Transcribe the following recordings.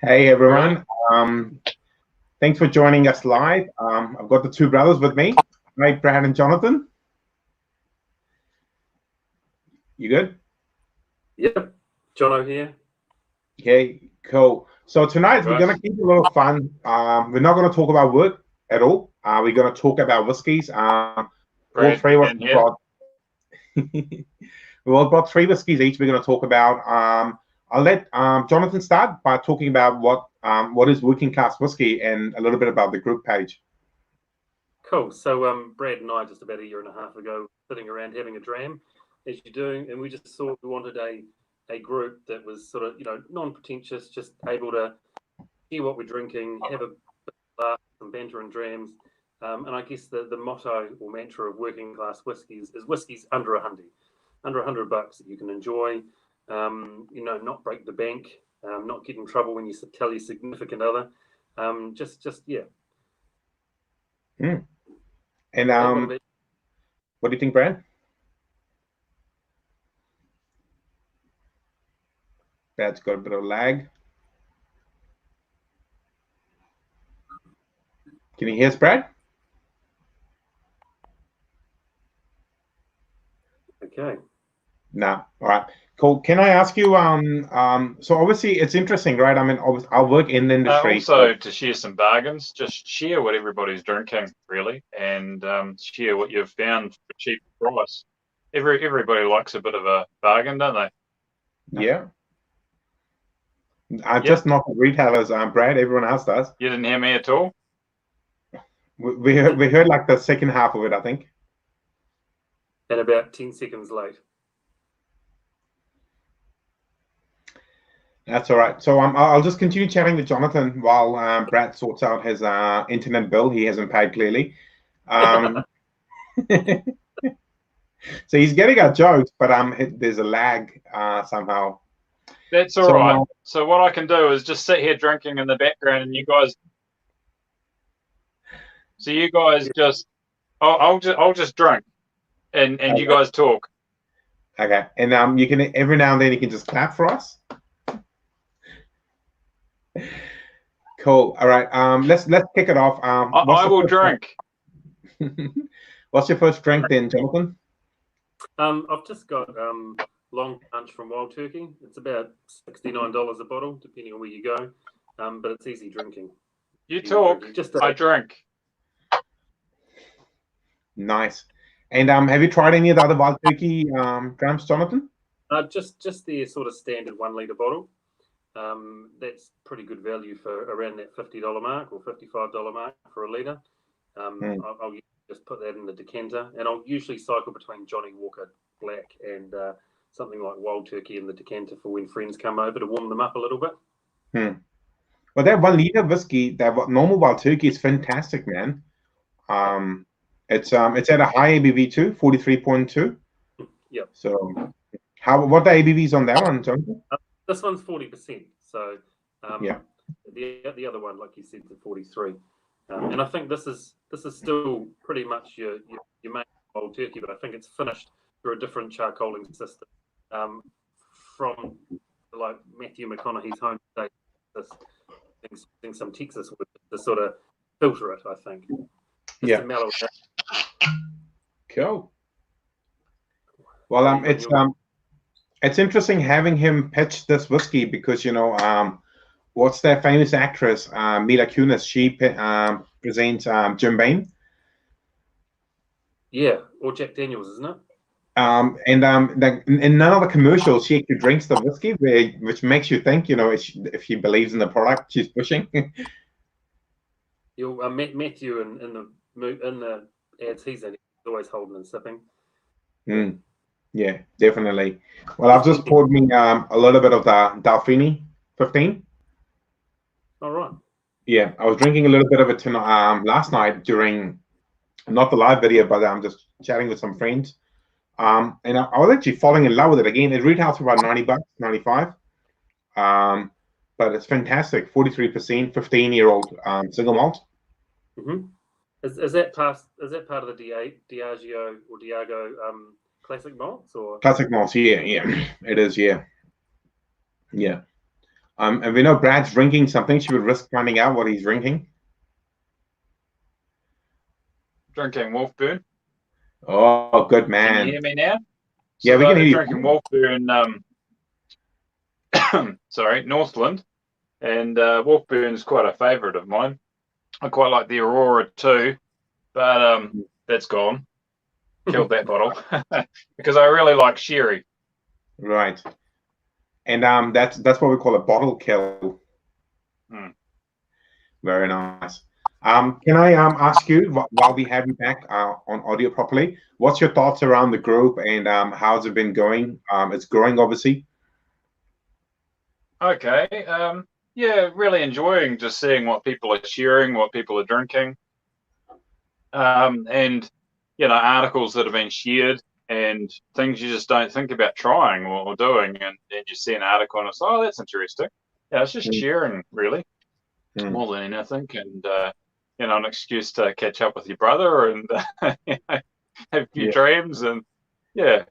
Hey everyone, thanks for joining us live. I've got the two brothers with me, right, Brad and Jonathan. You good? Yep, Jono here. Okay, cool. So tonight we're going to keep it a little fun. We're not going to talk about work at all. We're going to talk about whiskeys. All three of us brought we all brought three whiskeys each. We're going to talk about. I'll let Jonathan start by talking about what is working class whiskey and a little bit about the group page. Cool. So Brad and I just about a year and a half ago sitting around having a dram, as you're doing, and we just thought we wanted a group that was sort of non-pretentious, just able to hear what we're drinking, have a laugh, some banter and drams, and I guess the motto or mantra of working class whiskies is whiskies under $100 that you can enjoy. Not break the bank, not get in trouble when you tell your significant other. Yeah. And what do you think, Brad? Brad's got a bit of lag. Can you hear us, Brad? Okay. No. All right. Cool. Can I ask you? So obviously it's interesting, right? I mean, I'll work in the industry. Also, to share some bargains, just share what everybody's drinking, really, and share what you've found for a cheap price. Everybody likes a bit of a bargain, don't they? Yeah. Just not the retailers, Brad. Everyone else does. You didn't hear me at all? We heard like the second half of it, I think. And about 10 seconds late. That's all right. So I'll just continue chatting with Jonathan while Brad sorts out his internet bill. He hasn't paid clearly. So he's getting our jokes, but there's a lag somehow. That's all right. So what I can do is just sit here drinking in the background, and you guys. So you guys just, I'll just drink, and okay. You guys talk. Okay, and you can every now and then you can just clap for us. Cool. All right. Let's kick it off. I will drink. What's your first drink then, Jonathan? I've just got long punch from Wild Turkey. It's about $69 a bottle, depending on where you go. But it's easy drinking. You talk. I drink. Nice. And have you tried any of the other Wild Turkey drams, Jonathan? Just the sort of standard 1 litre bottle. That's pretty good value for around that $50 mark or $55 mark for a litre. I'll just put that in the decanter, and I'll usually cycle between Johnny Walker Black and something like Wild Turkey in the decanter for when friends come over to warm them up a little bit. Well, that 1 litre whiskey, that normal Wild Turkey is fantastic, man. It's at a high ABV too, 43.2. Yep. So, what the ABVs on that one, Jonathan? This one's 40%. So, yeah. The other one, like you said, is 43. And I think this is still pretty much your main Wild Turkey, but I think it's finished through a different charcoaling system from like Matthew McConaughey's home state. Using some Texas wood to sort of filter it, I think. Yeah. To mellow it. Cool. Well, it's interesting having him pitch this whiskey because what's that famous actress Mila Kunis? She presents Jim Beam. Yeah, or Jack Daniels, isn't it? And in none of the commercials, she actually drinks the whiskey, which makes you think, if she believes in the product she's pushing. Matthew in the ads he's in, he's always holding and sipping. Yeah, definitely. Well, I've just poured me a little bit of the Dalfini 15. All right. Yeah, I was drinking a little bit of it last night during, not the live video, but I'm just chatting with some friends. And I was actually falling in love with it again. It retails for about $90, 95. But it's fantastic. 43%, 15-year-old single malt. Mm-hmm. Is that part of the Diageo or Diageo classic malts or classic malts? Yeah, it is. Yeah. And we know Brad's drinking something. Should we risk finding out what he's drinking? Drinking Wolfburn. Oh, good man. Can you hear me now? Yeah, we can hear you. Drinking Wolfburn. Sorry, Northland, and Wolfburn is quite a favourite of mine. I quite like the Aurora too, but that's gone. Killed that bottle because I really like sherry. Right, and that's what we call a bottle kill. Very nice. Can I ask you, while we have you back on audio properly, what's your thoughts around the group and how's it been going? It's growing, obviously. Okay. Yeah, really enjoying just seeing what people are sharing, what people are drinking, and articles that have been shared and things you just don't think about trying or doing, and you see an article and it's, oh, that's interesting. Yeah, it's just sharing really more than anything, and an excuse to catch up with your brother and have a few dreams, and yeah.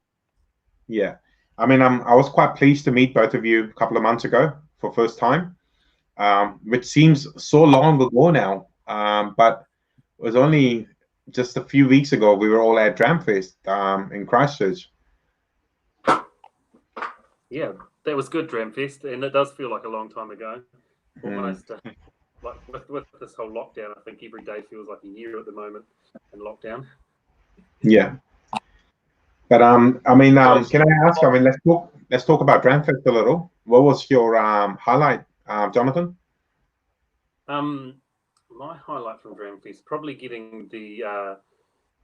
I mean, I was quite pleased to meet both of you a couple of months ago for first time, which seems so long ago now, but it was only just a few weeks ago we were all at Dram Fest in Christchurch. Yeah, that was good, Dram Fest, and it does feel like a long time ago. Almost like with this whole lockdown, I think every day feels like a year at the moment in lockdown. Yeah. But I mean, can I ask? I mean, let's talk about Dram Fest a little. What was your highlight, Jonathan? My highlight from Dram Fest, probably getting the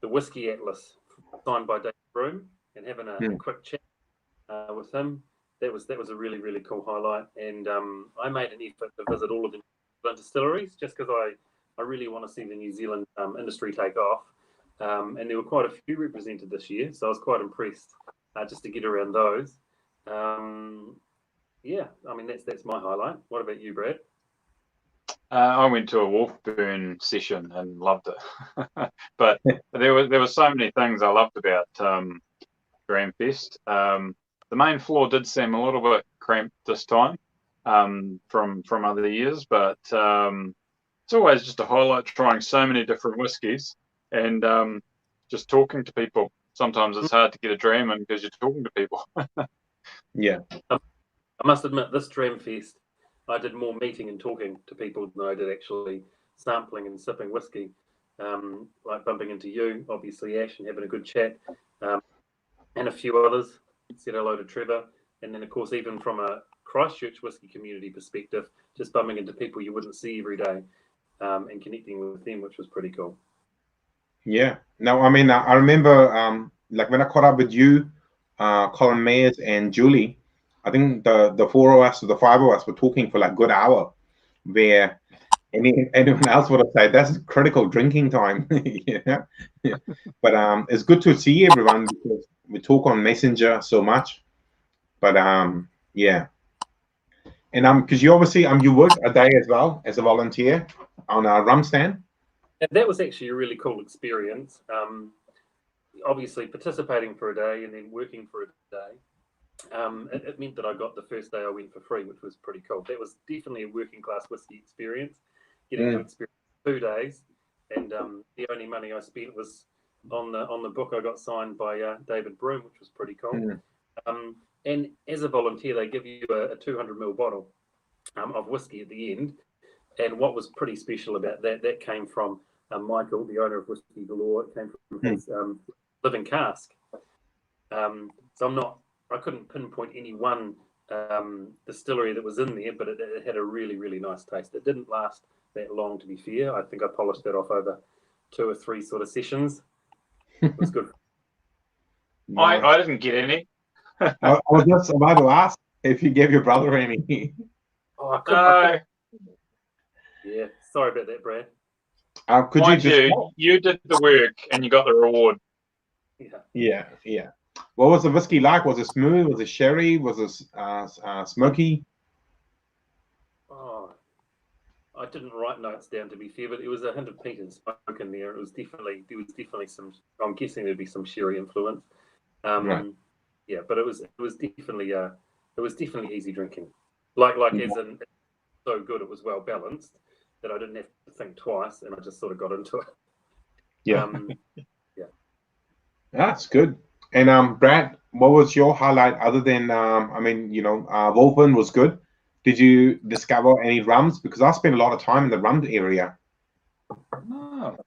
Whiskey Atlas signed by David Broom and having a quick chat with him. That was a really, really cool highlight. And I made an effort to visit all of the New Zealand distilleries just because I really want to see the New Zealand industry take off. And there were quite a few represented this year, so I was quite impressed just to get around those. Yeah, I mean that's my highlight. What about you, Brad? I went to a Wolfburn session and loved it, but there were so many things I loved about Dram Fest. The main floor did seem a little bit cramped this time from other years, but it's always just a highlight trying so many different whiskies and just talking to people. Sometimes it's hard to get a dram in because you're talking to people. Yeah. I must admit, this Dram Fest, I did more meeting and talking to people than I did actually sampling and sipping whiskey. Like bumping into you, obviously, Ash, and having a good chat, and a few others. Said hello to Trevor, and then of course, even from a Christchurch whiskey community perspective, just bumping into people you wouldn't see every day, and connecting with them, which was pretty cool. Yeah. No, I mean, I remember like when I caught up with you, Colin Mayers and Julie, I think the four of us or the five of us were talking for like a good hour, where anyone else would have said that's critical drinking time. Yeah. But it's good to see everyone because we talk on Messenger so much. But yeah. And because you obviously you work a day as well as a volunteer on a rum stand. And that was actually a really cool experience. Obviously participating for a day and then working for a day. It meant that I got the first day I went for free, which was pretty cool. That was definitely a working class whiskey experience. Getting to experience 2 days, and the only money I spent was on the book I got signed by David Broom, which was pretty cool. And as a volunteer, they give you a 200ml bottle of whiskey at the end. And what was pretty special about that came from Michael, the owner of Whiskey Galore. It came from his living cask. So I couldn't pinpoint any one distillery that was in there, but it had a really, really nice taste. It didn't last that long, to be fair. I think I polished that off over 2 or 3 sort of sessions. It was good. I didn't get any. I was just about to ask if you gave your brother any. Oh, I couldn't. Yeah, sorry about that, Brad. Could you did the work and you got the reward. Yeah. What was the whiskey like? Was it smooth? Was it sherry? Was it smoky? Oh, I didn't write notes down, to be fair, but it was a hint of peat and smoke in there. There was definitely some. I'm guessing there'd be some sherry influence. Right. Yeah, but it was definitely easy drinking. Like as in so good, it was well balanced that I didn't have to think twice, and I just sort of got into it. Yeah. Yeah. That's good. And Brad, what was your highlight other than Wolfen was good. Did you discover any rums? Because I spent a lot of time in the rum area. No.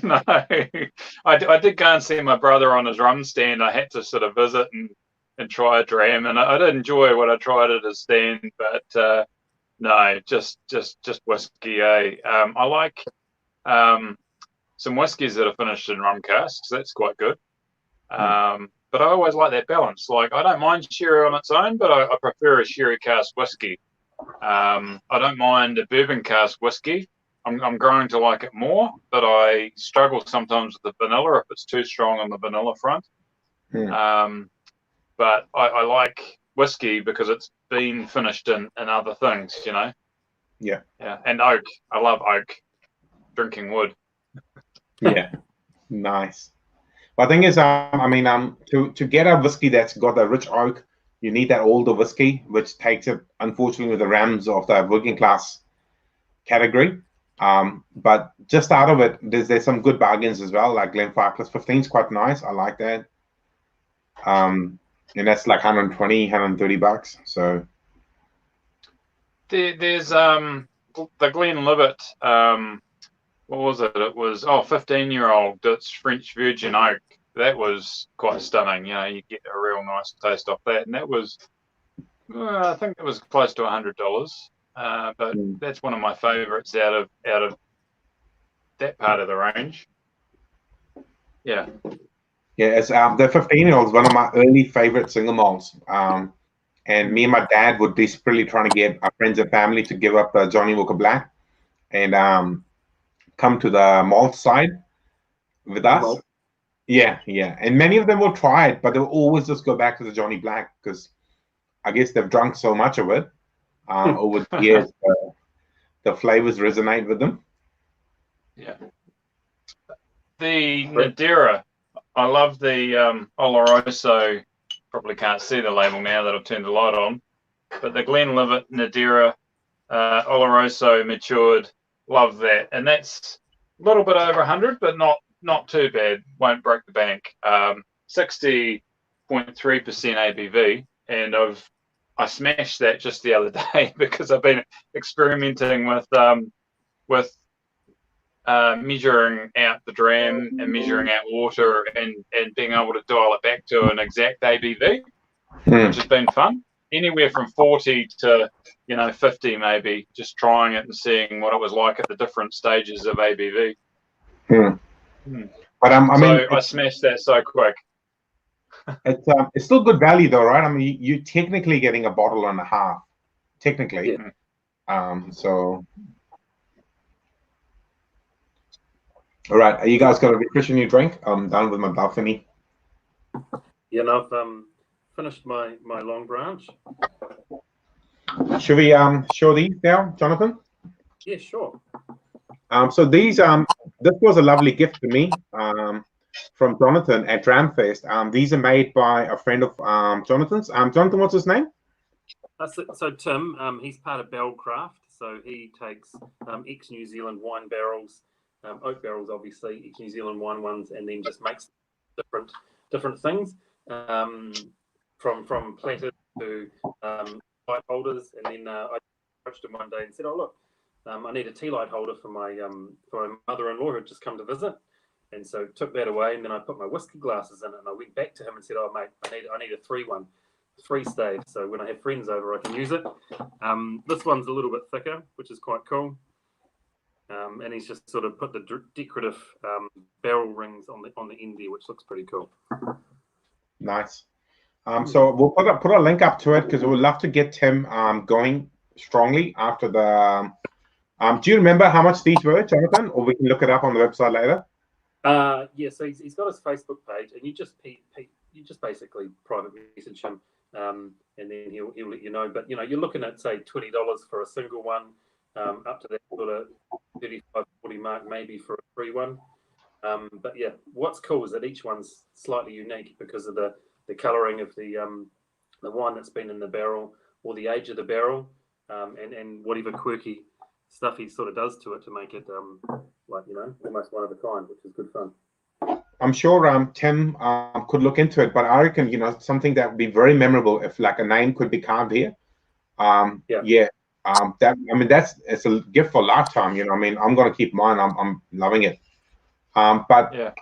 No. I did go and see my brother on his rum stand. I had to sort of visit and try a dram, and I did enjoy what I tried at his stand, but no, just whiskey. I like some whiskies that are finished in rum casks. That's quite good. But I always like that balance. Like, I don't mind sherry on its own, but I prefer a sherry cask whiskey. I don't mind a bourbon cask whiskey. I'm growing to like it more, but I struggle sometimes with the vanilla if it's too strong on the vanilla front. But I like whiskey because it's been finished in other things, you know. Yeah. And oak. I love oak. Drinking wood. Yeah. Nice. But the thing is, to get a whiskey that's got a rich oak, you need that older whiskey, which takes it, unfortunately, with the rams of the working class category. But just out of it, there's some good bargains as well. Like Glenfarclas plus 15 is quite nice. I like that. And that's like 120, 130 bucks. So there's the Glenlivet. What was it? It was 15-year-old. It's French Virgin Oak. That was quite stunning. You know, you get a real nice taste off that, and that was, I think it was close to $100. But that's one of my favourites out of that part of the range. Yeah. Yeah, it's the 15-year-old is one of my early favorite single malts. And me and my dad were desperately trying to get our friends and family to give up Johnny Walker Black and come to the malt side with us. Yeah. And many of them will try it, but they'll always just go back to the Johnny Black because I guess they've drunk so much of it over the years. The flavors resonate with them. Yeah. The Madeira, I love the Oloroso. Probably can't see the label now that I've turned the light on, but the Glenlivet Madeira Oloroso matured, love that, and that's a little bit over 100, but not too bad. Won't break the bank. 60.3% ABV, and I smashed that just the other day because I've been experimenting with measuring out the dram and measuring out water and being able to dial it back to an exact ABV, which has been fun. Anywhere from 40 to 50 maybe, just trying it and seeing what it was like at the different stages of ABV. But I smashed that so quick. It's still good value though, right? I mean, you're technically getting a bottle and a half, technically. So. All right, are you guys going to refresh your drink? I'm done with my balcony. Yeah, no, I've finished my long branch. Should we show these now, Jonathan? Yeah, sure. So these this was a lovely gift to me from Jonathan at Dram Fest. These are made by a friend of Jonathan's. Jonathan, what's his name? So Tim, he's part of Barrelcraft. So he takes ex-New Zealand wine barrels, oak barrels, obviously, ex-New Zealand wine ones, and then just makes different things, from platters to light holders. And then I approached him one day and said, "Oh look, I need a tea light holder for my mother-in-law who had just come to visit." And so took that away, and then I put my whiskey glasses in it, and I went back to him and said, "Oh mate, I need a 3-1, 3-stave, so when I have friends over, I can use it." This one's a little bit thicker, which is quite cool. And he's just sort of put the decorative barrel rings on the end there, which looks pretty cool. Nice. So we'll put a link up to it because we would love to get Tim going strongly after the. Do you remember how much these were, Jonathan? Or we can look it up on the website later. Yeah. So he's got his Facebook page, and you just basically private message him, and then he'll let you know. But you're looking at say $20 for a single one, up to that sort of 35, 40 mark maybe for a free one. But yeah, what's cool is that each one's slightly unique because of the colouring of the wine that's been in the barrel or the age of the barrel. and whatever quirky stuff he sort of does to it to make it like, you know, almost one of a kind, which is good fun. I'm sure Tim could look into it, but I reckon, you know, something that would be very memorable if like a name could be carved here. That, I mean, it's a gift for a lifetime, you know. I mean, I'm gonna keep mine. I'm loving it. But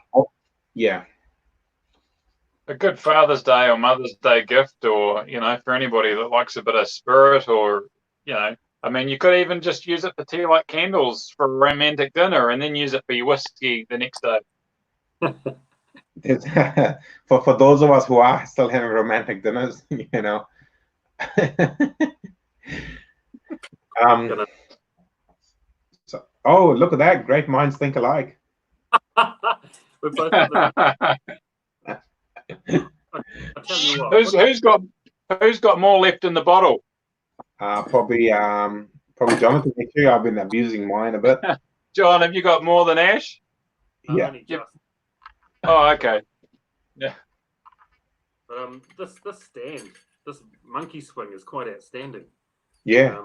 yeah. A good Father's Day or Mother's Day gift, or, you know, for anybody that likes a bit of spirit, or, you know, I mean, you could even just use it for tea light candles for a romantic dinner, and then use it for your whiskey the next day. For those of us who are still having romantic dinners, you know. Oh, look at that! Great minds think alike. We're both I tell you what, who's got more left in the bottle? Probably Jonathan. Actually, I've been abusing mine a bit. John, have you got more than Ash? Yeah. Oh, okay. Yeah. But this monkey swing is quite outstanding. Yeah.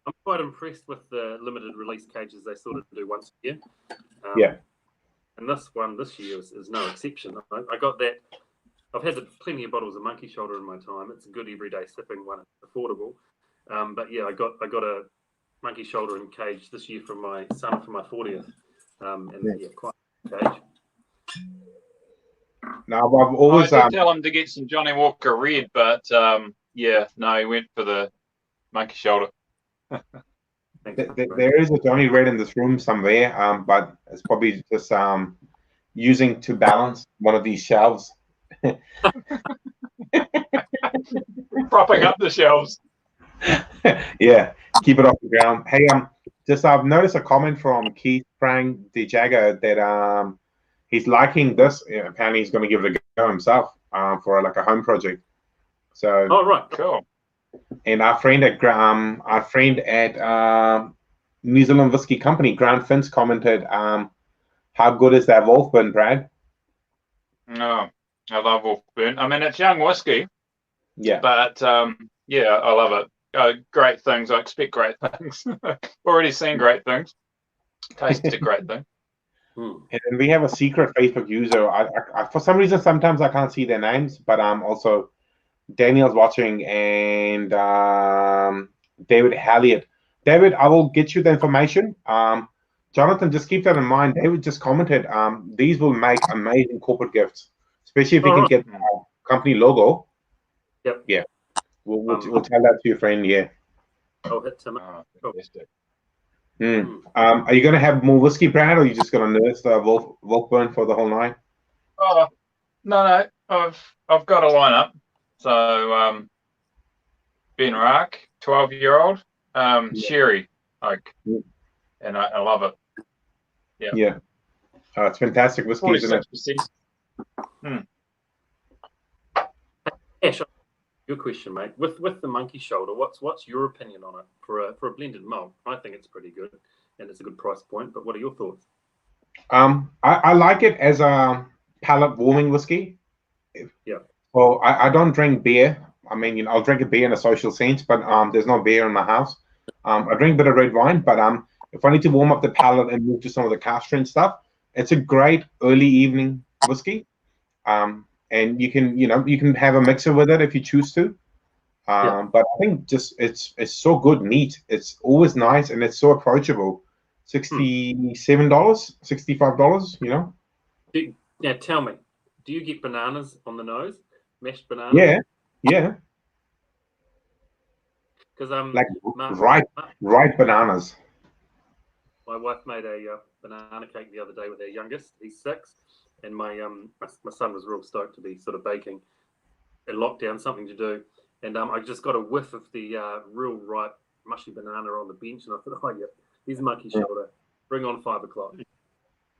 I'm quite impressed with the limited release cages they sort of do once a year. Yeah. And this one this year is no exception. I got that. I've had plenty of bottles of monkey shoulder in my time. It's a good everyday sipping one. It's affordable. But yeah, I got a monkey shoulder in cage this year from my son for my 40th. Quite a cage. Now I've always I did tell him to get some Johnny Walker Red, but he went for the monkey shoulder. There is a Johnny Red in this room somewhere, but it's probably just using to balance one of these shelves. Propping up the shelves. Yeah, keep it off the ground. Hey, I've noticed a comment from Keith Frank the Jagger that he's liking this. Apparently, he's going to give it a go himself for like a home project. So, oh right, cool. And our friend at New Zealand Whiskey Company, Grant Finch, commented, "How good is that Wolfburn, Brad?" Oh, I love Wolfburn. I mean, it's young whiskey. Yeah. But I love it. Great things. I expect great things. Already seen great things. Tasted great things. And we have a secret Facebook user. I for some reason sometimes I can't see their names, but also Daniel's watching, and David Halliot. David, I will get you the information. Jonathan, just keep that in mind. David just commented, these will make amazing corporate gifts, especially if you can get the company logo. Yep. Yeah. We'll tell that to your friend. Yeah. I'll hit Tim. Fantastic. Are you going to have more whiskey, Brad, or are you just going to nurse the Wolfburn for the whole night? Oh, no. I've got a lineup. So, Ben Rack, 12-year-old, sherry oak, and I love it. Yeah. Yeah. It's fantastic whiskey, isn't it? Ash, good question, mate. With the monkey shoulder, what's your opinion on it for a blended malt? I think it's pretty good, and it's a good price point. But what are your thoughts? I like it as a palate warming whiskey. Yeah. Well, I don't drink beer. I mean, I'll drink a beer in a social sense, but there's no beer in my house. I drink a bit of red wine, but if I need to warm up the palate and move to some of the cask strength stuff, it's a great early evening whiskey. And you can have a mixer with it if you choose to. But I think just it's so good, neat. It's always nice, and it's so approachable. $67, $65, you know. Now tell me, do you get bananas on the nose? Mashed bananas? Yeah. Because like ripe bananas. My wife made a banana cake the other day with her youngest. He's 6, and my son was real stoked to be sort of baking a lockdown, something to do. And I just got a whiff of the real ripe mushy banana on the bench, and I thought, oh yeah, here's monkey shoulder. Bring on 5 o'clock.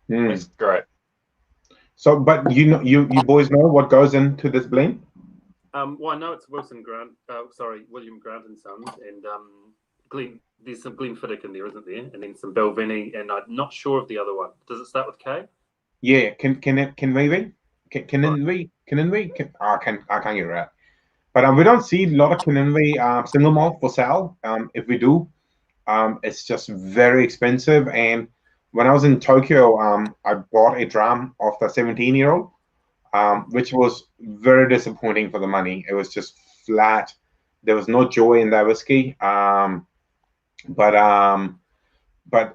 That's great. So, but you boys know what goes into this blend? Well, I know it's William Grant and Sons, and there's some Glenfiddich in there, isn't there? And then some Belvini, and I'm not sure of the other one. Does it start with K? Yeah, can we? I can't get it right. But we don't see a lot of Kinenve single malt for sale. If we do, it's just very expensive. And when I was in Tokyo, I bought a dram of the 17-year-old, which was very disappointing for the money. It was just flat. There was no joy in that whiskey. But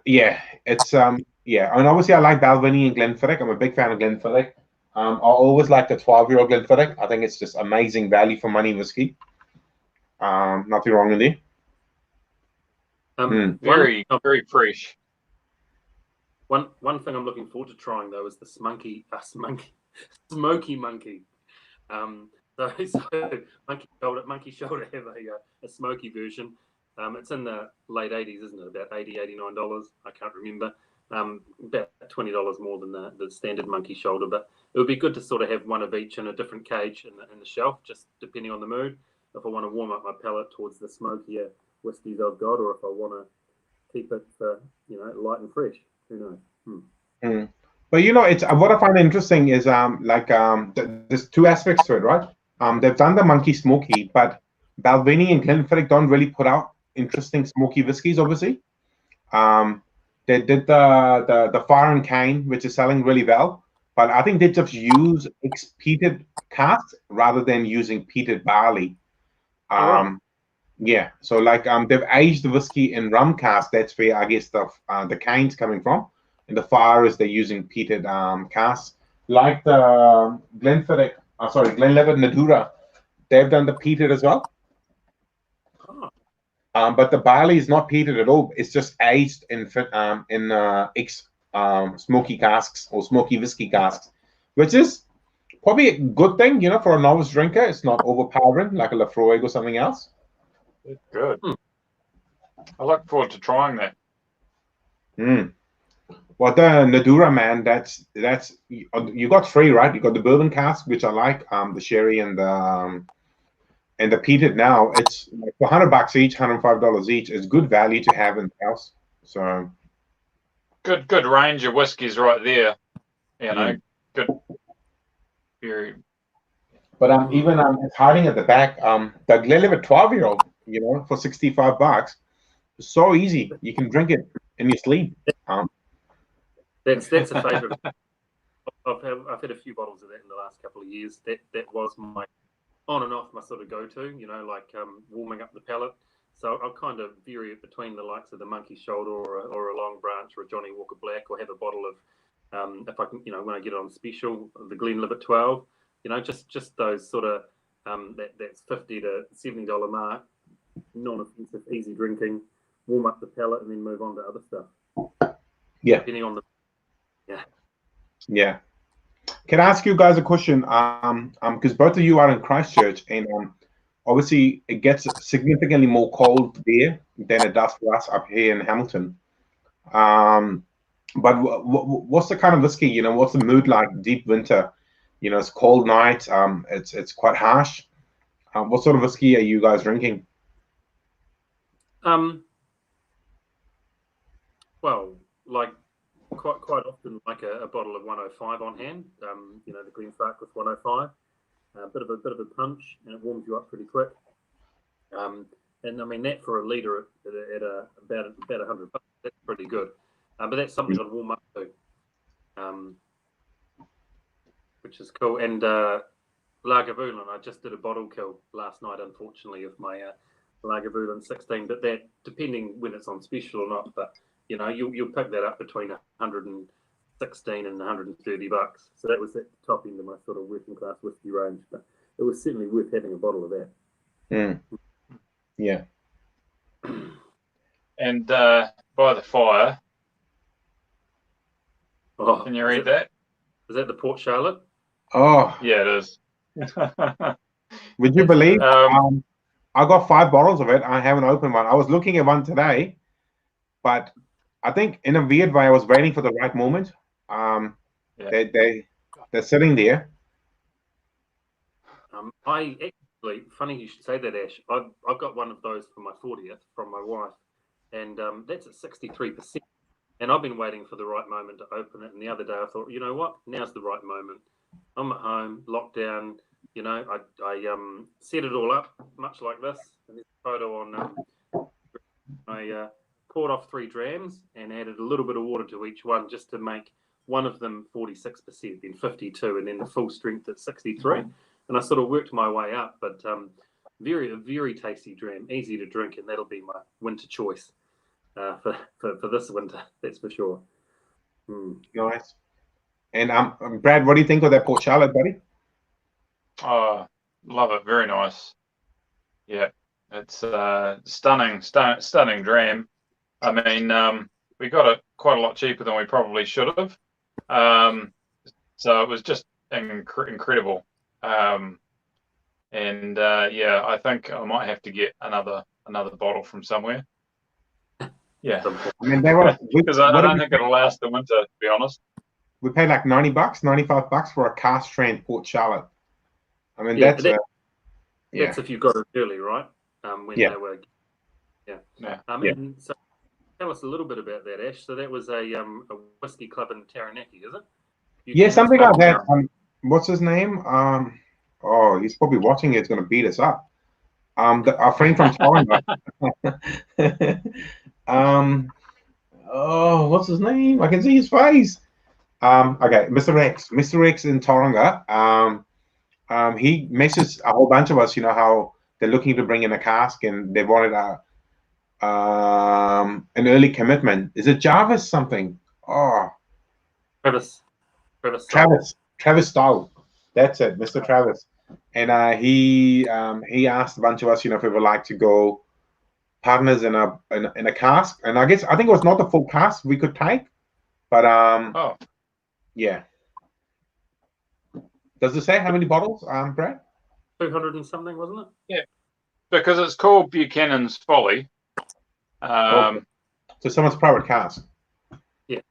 yeah, it's yeah. And obviously, I like Balvenie and Glenfiddich. I'm a big fan of Glenfiddich. I always like the 12-year-old Glenfiddich. I think it's just amazing value for money whiskey. Nothing wrong with it. Very fresh. One thing I'm looking forward to trying though is the smoky monkey. So monkey shoulder have a smoky version. It's in the late 80s, isn't it? About $80, $89. I can't remember. About $20 more than the standard monkey shoulder, but it would be good to sort of have one of each in a different cage in the shelf, just depending on the mood. If I want to warm up my palate towards the smokier whiskies I've got, or if I want to keep it, light and fresh. Who knows? But it's what I find interesting is there's two aspects to it, right? They've done the monkey smoky, but Balvenie and Glenfiddich don't really put out interesting smoky whiskies, obviously. They did the Fire and Cane, which is selling really well, but I think they just use peated casks rather than using peated barley. Yeah, so they've aged the whiskey in rum cask. That's where I guess the cane's coming from, and the fire is they're using peated casks, like the Glenlivet Nadura. They've done the peated as well. But the barley is not peated at all. It's just aged in smoky casks or smoky whiskey casks, which is probably a good thing, for a novice drinker. It's not overpowering like a Lafroig or something else. Good. I look forward to trying that. Well, the Nadura, man, that's you got three, right? You got the bourbon cask, which I like, the sherry and the peated. Now it's like $100 each, $105 each. It's good value to have in the house. So good range of whiskies right there. Good. Very. But even it's hiding at the back. The Glenlivet 12-year-old, for $65, it's so easy. You can drink it in your sleep. That's a favourite. I've had a few bottles of that in the last couple of years. That was my on and off my sort of go-to. Warming up the palate. So I'll kind of vary it between the likes of the Monkey Shoulder or a Long Branch or a Johnny Walker Black, or have a bottle of if I can, when I get it on special, the Glenlivet 12. Just those sort of that's $50 to $70 mark, non-offensive, easy drinking, warm up the palate, and then move on to other stuff. Yeah. Depending on the Yeah. Can I ask you guys a question? Because both of you are in Christchurch, and obviously it gets significantly more cold there than it does for us up here in Hamilton. But what's the kind of whiskey? What's the mood like? Deep winter. It's cold night. It's quite harsh. What sort of whiskey are you guys drinking? Well, quite often a bottle of 105 on hand. The Glenfarclas with 105. A bit of a punch, and it warms you up pretty quick. And I mean that for a litre at about $100, that's pretty good. But that's something I'd warm up to. Which is cool. And Lagavulin, I just did a bottle kill last night, unfortunately, of my Lagavulin 16. But that, depending when it's on special or not, but you'll pick that up between $116 and $130. So that was at the top end of my sort of working class whiskey range. But it was certainly worth having a bottle of that. Yeah. And by the fire. Oh, can you read that? Is that the Port Charlotte? Oh, yeah, it is. Would you believe? I got 5 bottles of it. I haven't opened one. I was looking at one today, but I think in a weird way, I was waiting for the right moment. They're sitting there. I actually, funny you should say that, Ash. I've got one of those for my 40th from my wife, and that's at 63%. And I've been waiting for the right moment to open it. And the other day I thought, you know what? Now's the right moment. I'm at home, locked down, you know, I set it all up much like this. And there's a photo on. I poured off 3 drams and added a little bit of water to each one just to make one of them 46%, then 52, and then the full strength at 63. And I sort of worked my way up, but very tasty dram, easy to drink, and that'll be my winter choice for this winter. That's for sure. Nice. And Brad, what do you think of that Port Charlotte, buddy? Oh, love it. Very nice. Yeah, it's stunning dram. I mean, we got it quite a lot cheaper than we probably should have. So it was just incredible. Yeah, I think I might have to get another bottle from somewhere. Yeah, I mean, they were because I don't think it'll last the winter, to be honest. We paid like $90, $95 for a cast strand Port Charlotte. I mean, Yeah, that's that's if you got it early, right? When they were, And so tell us a little bit about that, Ash. So that was a whiskey club in Taranaki, is it? Something like that. What's his name? Oh, he's probably watching it. It's going to beat us up. Our friend from Tauranga. Oh, what's his name? I can see his face. Okay, Mr. X in Tauranga. He messaged a whole bunch of us. You know how they're looking to bring in a cask and they wanted an early commitment. Is it Jarvis something? Oh, Travis Stoll. That's it, Mr. Travis. And he asked a bunch of us, you know, if we would like to go partners in a cask. And I think it was not the full cask we could take, but yeah. Does it say how many bottles, Brad? 200 and something, wasn't it? Yeah, because it's called Buchanan's Folly. So someone's private cask. Yeah.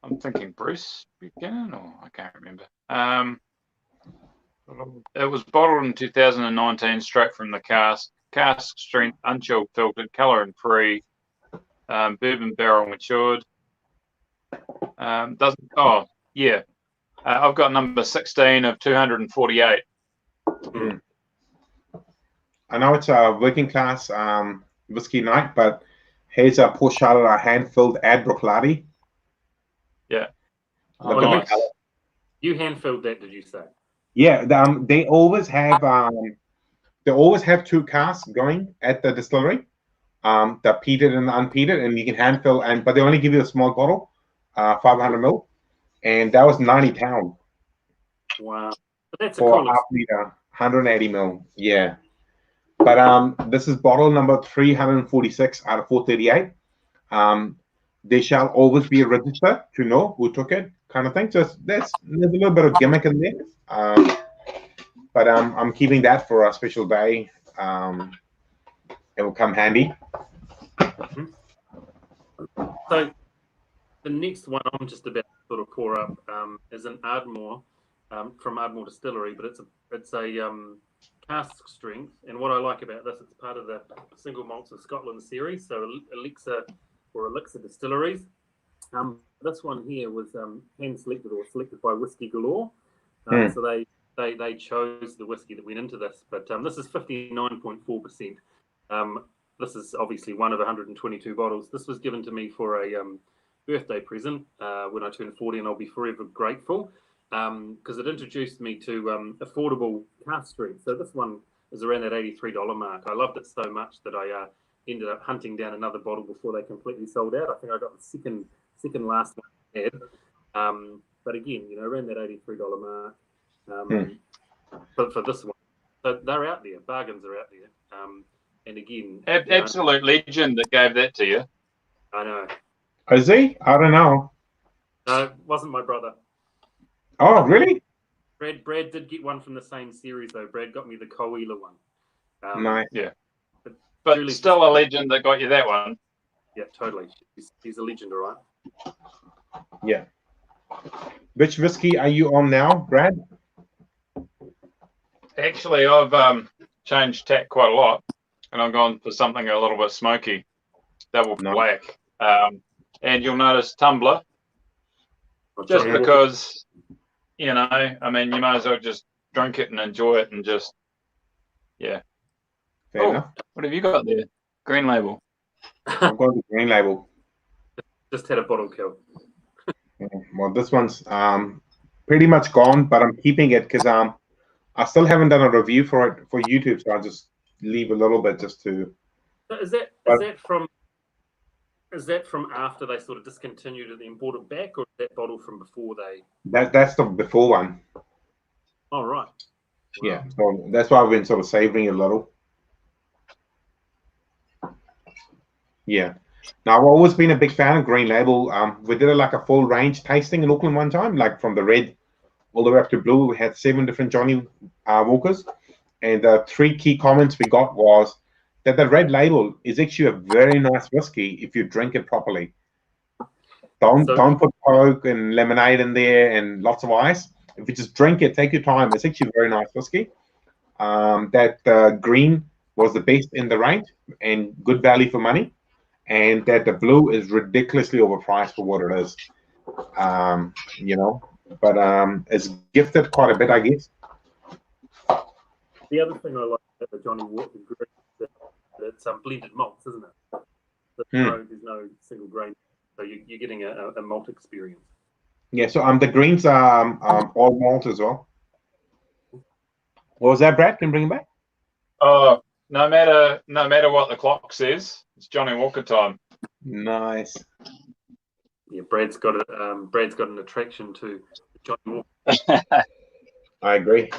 I'm thinking Bruce Buchanan, or I can't remember. It was bottled in 2019, straight from the cask. Cask strength, unchilled, filtered, color and free. Bourbon barrel matured. I've got number 16 of 248. I know it's a working class whiskey night, but here's a Port Charlotte, a hand-filled Adbrook Laddie. Yeah. Nice. You hand-filled that, did you say? Yeah, they always have 2 casks going at the distillery, the peated and the unpeated, and you can hand-fill, but they only give you a small bottle, 500 ml, and that was £90. Wow. But that's for a cool half liter, 180 ml. Yeah. But this is bottle number 346 out of 438. They shall always be registered to know who took it, kind of thing. So there's a little bit of gimmick in there. But I'm keeping that for a special day. It will come handy. So the next one I'm just about to sort of pour up is an Ardmore from Ardmore Distillery, but it's a cask strength. And what I like about this, it's part of the Single Malts of Scotland series, so Elixir Distilleries. This one here was hand selected or selected by Whiskey Galore. So they chose the whiskey that went into this, but this is 59.4%. This is obviously one of 122 bottles. This was given to me for a birthday present when I turned 40, and I'll be forever grateful because it introduced me to affordable cask strength. So this one is around that $83 mark. I loved it so much that I ended up hunting down another bottle before they completely sold out. I think I got the second last one I had. But again, you know, around that $83 mark for this one. So they're out there. Bargains are out there. And again, absolute legend that gave that to you. I know. Is he? I don't know. No, it wasn't my brother. Oh, really? Brad did get one from the same series though. Brad got me the Coela one. Nice. Yeah. But Julie, still a legend that got you that one. Yeah, totally. He's a legend, all right. Yeah. Which whiskey are you on now, Brad? Actually, I've changed tack quite a lot, and I've gone for something a little bit smoky, double black. And you'll notice tumbler, just because, you know, I mean, you might as well just drink it and enjoy it and just, yeah. Fair enough. What have you got there? Green Label. I've got the Green Label. Just had a bottle kill. Well, this one's pretty much gone, but I'm keeping it because I still haven't done a review for it for YouTube, so I'll just leave a little bit just to. So is that from after they sort of discontinued it and brought it back, or is that bottle from before they? That's the before one. Oh right. Wow. Yeah, so that's why I've been sort of savoring a little. Yeah. Now I've always been a big fan of Green Label. We did like a full range tasting in Auckland one time, like from the red all the way up to blue. We had 7 different Johnny Walkers, and the 3 key comments we got was that the Red Label is actually a very nice whiskey if you drink it properly. Don't put Coke and lemonade in there and lots of ice. If you just drink it, take your time. It's actually a very nice whiskey. That green was the best in the range and good value for money, and that the blue is ridiculously overpriced for what it is. You know, but it's gifted quite a bit, I guess. The other thing I like about the Johnny Walker Green is that it's blended malts, isn't it? There's no single grain, so you're getting a malt experience. Yeah, so the greens are all malt as well. What was that, Brad? Can you bring it back? Oh, no matter what the clock says, it's Johnny Walker time. Nice. Yeah, Brad's got an attraction to Johnny Walker. I agree.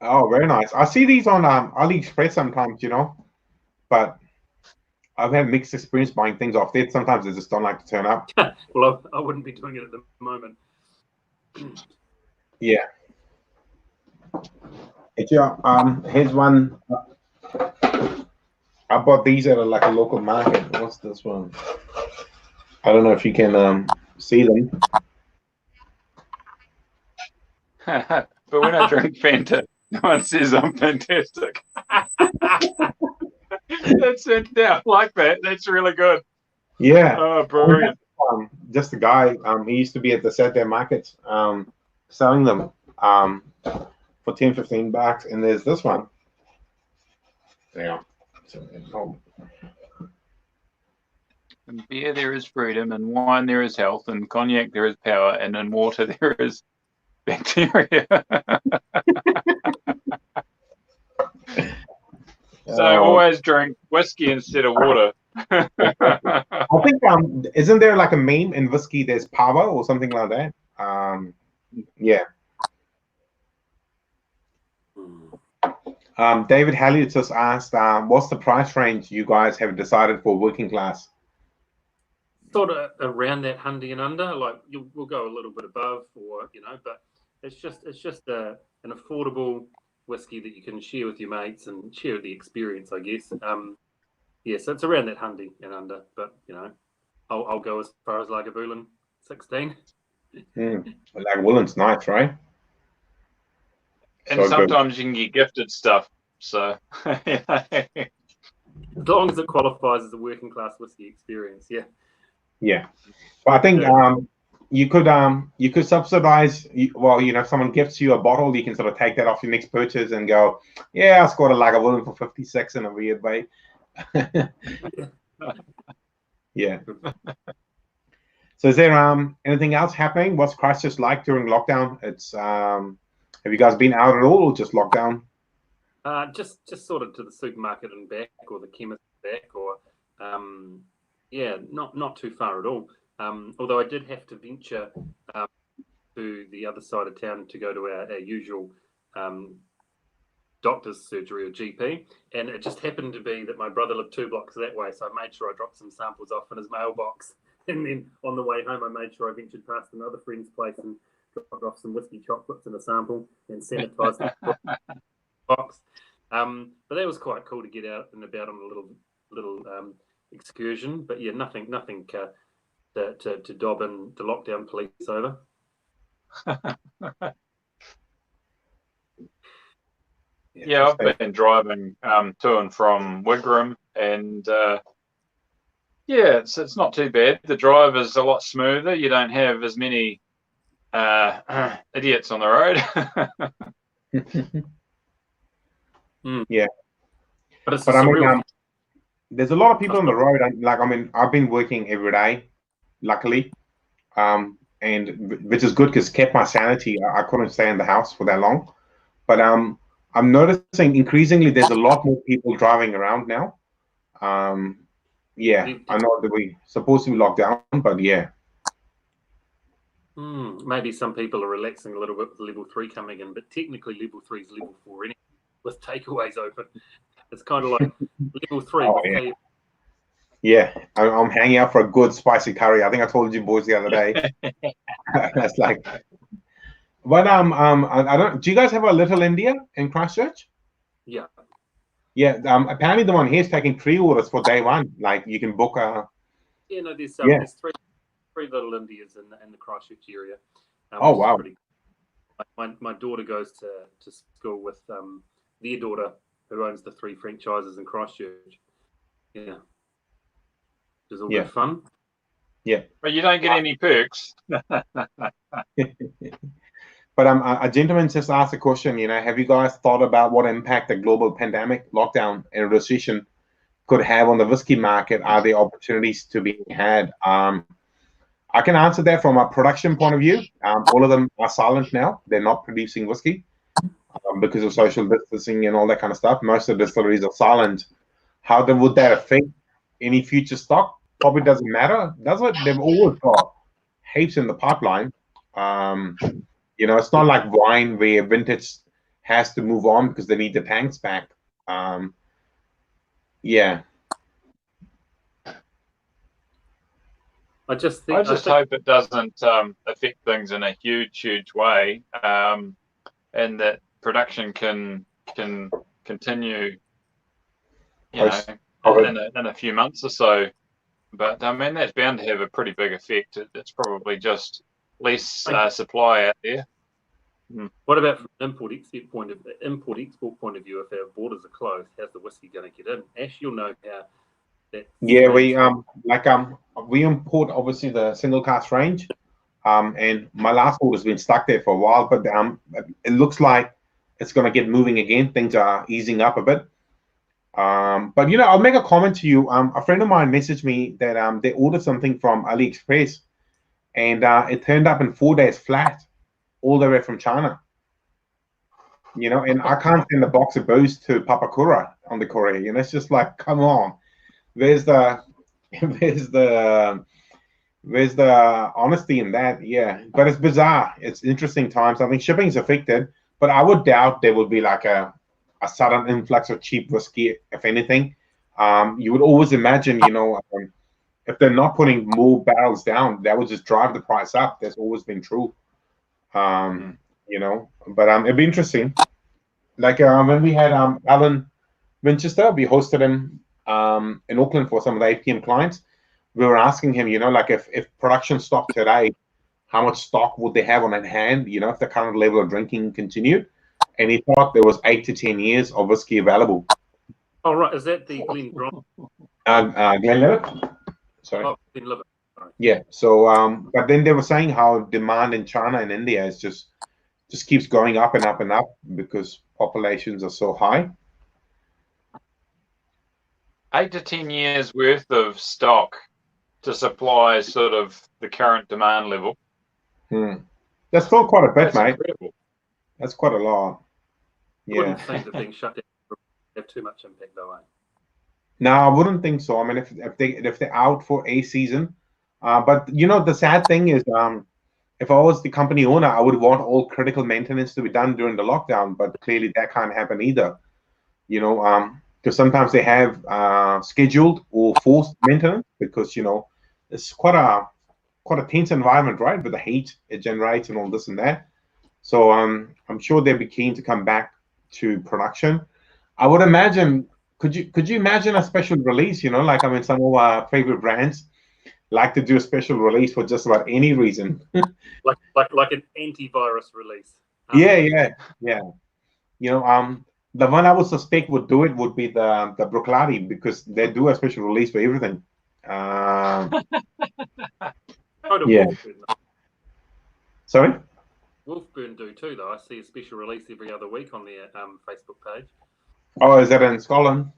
Oh, very nice. I see these on AliExpress sometimes, you know, but I've had mixed experience buying things off there. Sometimes they just don't like to turn up. Well, I wouldn't be doing it at the moment. Yeah. Here's one. I bought these at like a local market. What's this one? I don't know if you can see them. But when I drink Fanta, no one says I'm fantastic. That's it. Yeah, I like that. That's really good. Yeah. Oh, brilliant. Just a guy. He used to be at the Saturday market selling them for $10-15, and there's this one. Yeah. In beer there is freedom, in wine there is health, in cognac there is power, and in water there is bacteria. So always drink whiskey instead of water. I think isn't there like a meme in whiskey? There's power or something like that. Yeah. David Halley just asked, what's the price range you guys have decided for working class? Sort of around that $100 and under. Like we'll go a little bit above, or but it's just an affordable whiskey that you can share with your mates and share the experience, I guess. Yeah, so it's around that $100 and under, but I'll go as far as Lagavulin 16. Lagavulin's nice, right? And so sometimes you can get gifted stuff. So as long as it qualifies as a working class whiskey experience, yeah. Yeah. Well, I think you could subsidize. Well, if someone gifts you a bottle, you can sort of take that off your next purchase and go, yeah, I scored a Lagavulin for 56 in a weird way. Yeah. So is there anything else happening? What's Christchurch like during lockdown? It's have you guys been out at all, or just lockdown? Just sort of to the supermarket and back, or the chemist and back, or yeah, not too far at all. Although I did have to venture to the other side of town to go to our usual doctor's surgery or GP, and it just happened to be that my brother lived 2 blocks that way, so I made sure I dropped some samples off in his mailbox, and then on the way home I made sure I ventured past another friend's place and dropped off some whiskey chocolates and a sample and sanitized the box. But that was quite cool to get out and about on a little excursion. But yeah, nothing to dob in the lockdown police over. Yeah, I've been driving to and from Wigram, and Yeah, it's not too bad. The drive is a lot smoother. You don't have as many idiots on the road. Yeah, but I mean, there's a lot of people on the road. Like, I mean, I've been working every day, luckily, and which is good because it kept my sanity. I couldn't stay in the house for that long. But I'm noticing increasingly there's a lot more people driving around now. Yeah, I know that we're supposed to be locked down, but yeah. Maybe some people are relaxing a little bit with level 3 coming in, but technically level 3 is level 4 anyway, with takeaways open. It's kind of like level 3. Oh, yeah. Yeah, I'm hanging out for a good spicy curry. I think I told you boys the other day. That's like, but I don't. Do you guys have a Little India in Christchurch? Yeah. Yeah. Apparently the one here is taking pre-orders for day one. Like you can book a. Yeah. No, there's three Little Indias in the Christchurch area. Oh wow. My daughter goes to school with their daughter who owns the 3 franchises in Christchurch. Yeah. Which is all good fun. Yeah. But you don't get any perks. But a gentleman just asked a question, have you guys thought about what impact the global pandemic, lockdown, and recession could have on the whiskey market? Are there opportunities to be had? I can answer that from a production point of view. All of them are silent now. They're not producing whiskey because of social distancing and all that kind of stuff. Most of the distilleries are silent. How would that affect any future stock? Probably doesn't matter, does it? They've always got heaps in the pipeline. It's not like wine where vintage has to move on because they need the tanks back. Yeah. I just hope it doesn't affect things in a huge way, and that production can continue, in a few months or so. But I mean, that's bound to have a pretty big effect. It's probably just less supply out there. What about from an import-export point of view? If our borders are closed, how's the whiskey going to get in? Ash, you'll know how. Yeah, we import obviously the single cask range, and my last order's been stuck there for a while, but it looks like it's going to get moving again. Things are easing up a bit. But I'll make a comment to you. A friend of mine messaged me that they ordered something from AliExpress, and it turned up in 4 days flat, all the way from China. And I can't send a box of booze to Papakura on the courier. It's just like, come on. Where's the honesty in that? Yeah, but it's bizarre. It's interesting times. I think shipping's affected, but I would doubt there would be like a sudden influx of cheap whiskey. If anything, you would always imagine, if they're not putting more barrels down, that would just drive the price up. That's always been true. But it'd be interesting. Like when we had Alan Winchester, we hosted him in Auckland for some of the APM clients. We were asking him, like if production stopped today, how much stock would they have on hand, if the current level of drinking continued? And he thought there was 8 to 10 years of whiskey available. Oh, right. Is that the Glen Dram? Glenlivet? Sorry. Oh, Glenlivet. Yeah. So, but then they were saying how demand in China and India is just keeps going up and up and up because populations are so high. 8 to 10 years worth of stock to supply sort of the current demand level. That's still quite a bit, That's mate. Incredible. That's quite a lot. I wouldn't think that being shut down would have too much impact, though. No, I wouldn't think so. I mean, if they're out for a season, but the sad thing is, if I was the company owner, I would want all critical maintenance to be done during the lockdown. But clearly, that can't happen either. Because sometimes they have scheduled or forced maintenance because it's quite a tense environment, right? With the heat it generates and all this and that. So I'm sure they'd be keen to come back to production. I would imagine. Could you imagine a special release? Some of our favorite brands like to do a special release for just about any reason. like an antivirus release. Yeah. The one I would suspect would do it would be the Bruichladdich because they do a special release for everything. Yeah. Sorry? Wolfburn do too, though. I see a special release every other week on their Facebook page. Oh, is that in Scotland?